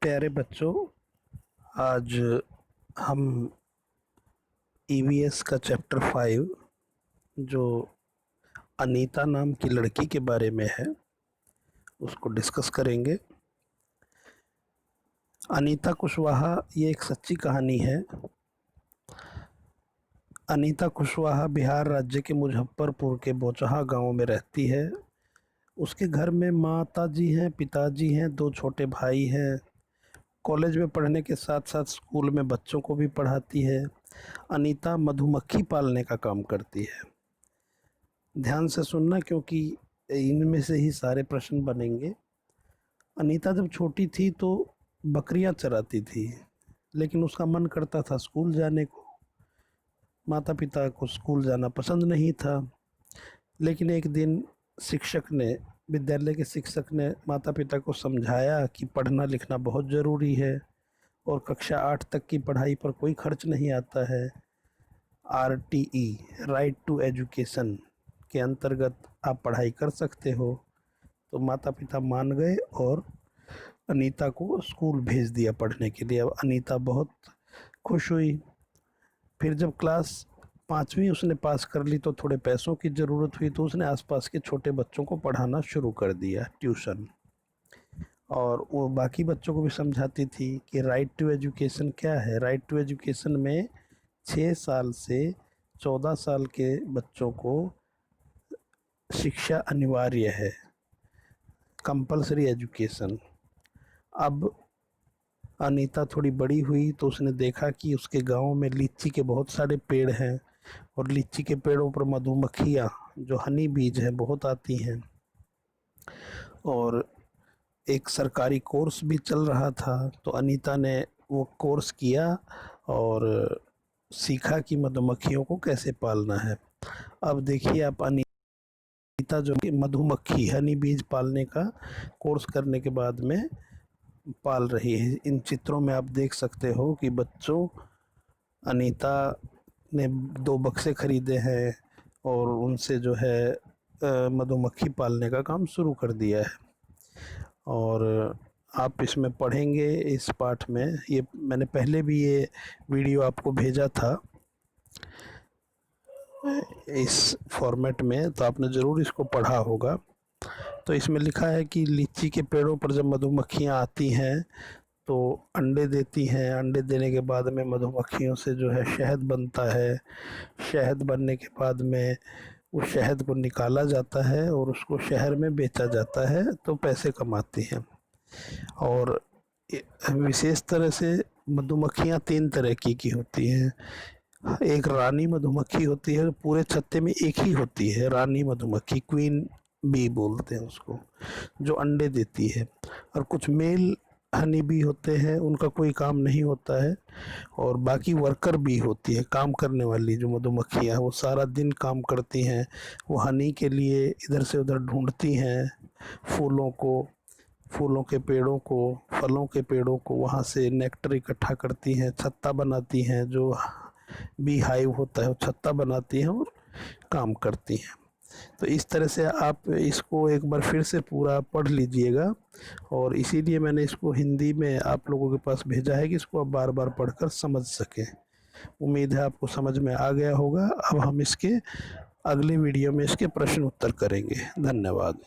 प्यारे बच्चों, आज हम ईवीएस का चैप्टर 5 जो अनीता नाम की लड़की के बारे में है उसको डिस्कस करेंगे। अनीता कुशवाहा ये एक सच्ची कहानी है। अनीता कुशवाहा बिहार राज्य के मुजफ्फरपुर के बोचहा गांव में रहती है। उसके घर में माता जी हैं, पिताजी हैं, 2 छोटे भाई हैं। कॉलेज में पढ़ने के साथ साथ स्कूल में बच्चों को भी पढ़ाती है। अनीता मधुमक्खी पालने का काम करती है। ध्यान से सुनना क्योंकि इनमें से ही सारे प्रश्न बनेंगे। अनीता जब छोटी थी तो बकरियां चराती थी, लेकिन उसका मन करता था स्कूल जाने को। माता पिता को स्कूल जाना पसंद नहीं था, लेकिन एक दिन विद्यालय के शिक्षक ने माता पिता को समझाया कि पढ़ना लिखना बहुत ज़रूरी है और कक्षा 8 तक की पढ़ाई पर कोई खर्च नहीं आता है। RTE राइट टू एजुकेशन के अंतर्गत आप पढ़ाई कर सकते हो। तो माता पिता मान गए और अनीता को स्कूल भेज दिया पढ़ने के लिए। अब अनीता बहुत खुश हुई। फिर जब क्लास 5वीं उसने पास कर ली तो थोड़े पैसों की ज़रूरत हुई, तो उसने आसपास के छोटे बच्चों को पढ़ाना शुरू कर दिया, ट्यूशन। और वो बाकी बच्चों को भी समझाती थी कि राइट टू एजुकेशन क्या है। राइट टू एजुकेशन में 6 साल से 14 साल के बच्चों को शिक्षा अनिवार्य है, कंपलसरी एजुकेशन। अब अनीता थोड़ी बड़ी हुई तो उसने देखा कि उसके गांव में लीची के बहुत सारे पेड़ हैं और लीची के पेड़ों पर मधुमक्खियाँ जो हनी बीज है बहुत आती हैं। और एक सरकारी कोर्स भी चल रहा था, तो अनीता ने वो कोर्स किया और सीखा कि मधुमक्खियों को कैसे पालना है। अब देखिए आप अनीता जो मधुमक्खी हनी बीज पालने का कोर्स करने के बाद में पाल रही है। इन चित्रों में आप देख सकते हो कि बच्चों, अनीता ने 2 बक्से खरीदे हैं और उनसे जो है मधुमक्खी पालने का काम शुरू कर दिया है। और आप इसमें पढ़ेंगे इस पाठ में, ये मैंने पहले भी ये वीडियो आपको भेजा था इस फॉर्मेट में, तो आपने ज़रूर इसको पढ़ा होगा। तो इसमें लिखा है कि लीची के पेड़ों पर जब मधुमक्खियाँ आती हैं तो अंडे देती हैं। अंडे देने के बाद में मधुमक्खियों से जो है शहद बनता है। शहद बनने के बाद में उस शहद को निकाला जाता है और उसको शहर में बेचा जाता है, तो पैसे कमाती हैं। और विशेष तरह से मधुमक्खियाँ 3 तरह की होती हैं। एक रानी मधुमक्खी होती है, पूरे छत्ते में एक ही होती है रानी मधुमक्खी, क्वीन बी बोलते हैं उसको, जो अंडे देती है। और कुछ मेल हनी बी होते हैं, उनका कोई काम नहीं होता है। और बाकी वर्कर बी होती है, काम करने वाली जो मधुमक्खियाँ, वो सारा दिन काम करती हैं। वो हनी के लिए इधर से उधर ढूंढती हैं, फूलों को, फूलों के पेड़ों को, फलों के पेड़ों को, वहाँ से नेक्टर इकट्ठा करती हैं, छत्ता बनाती हैं। जो बी हाइव होता है वो छत्ता बनाती हैं और काम करती हैं। तो इस तरह से आप इसको एक बार फिर से पूरा पढ़ लीजिएगा, और इसीलिए मैंने इसको हिंदी में आप लोगों के पास भेजा है कि इसको आप बार बार पढ़कर समझ सकें। उम्मीद है आपको समझ में आ गया होगा। अब हम इसके अगले वीडियो में इसके प्रश्न उत्तर करेंगे। धन्यवाद।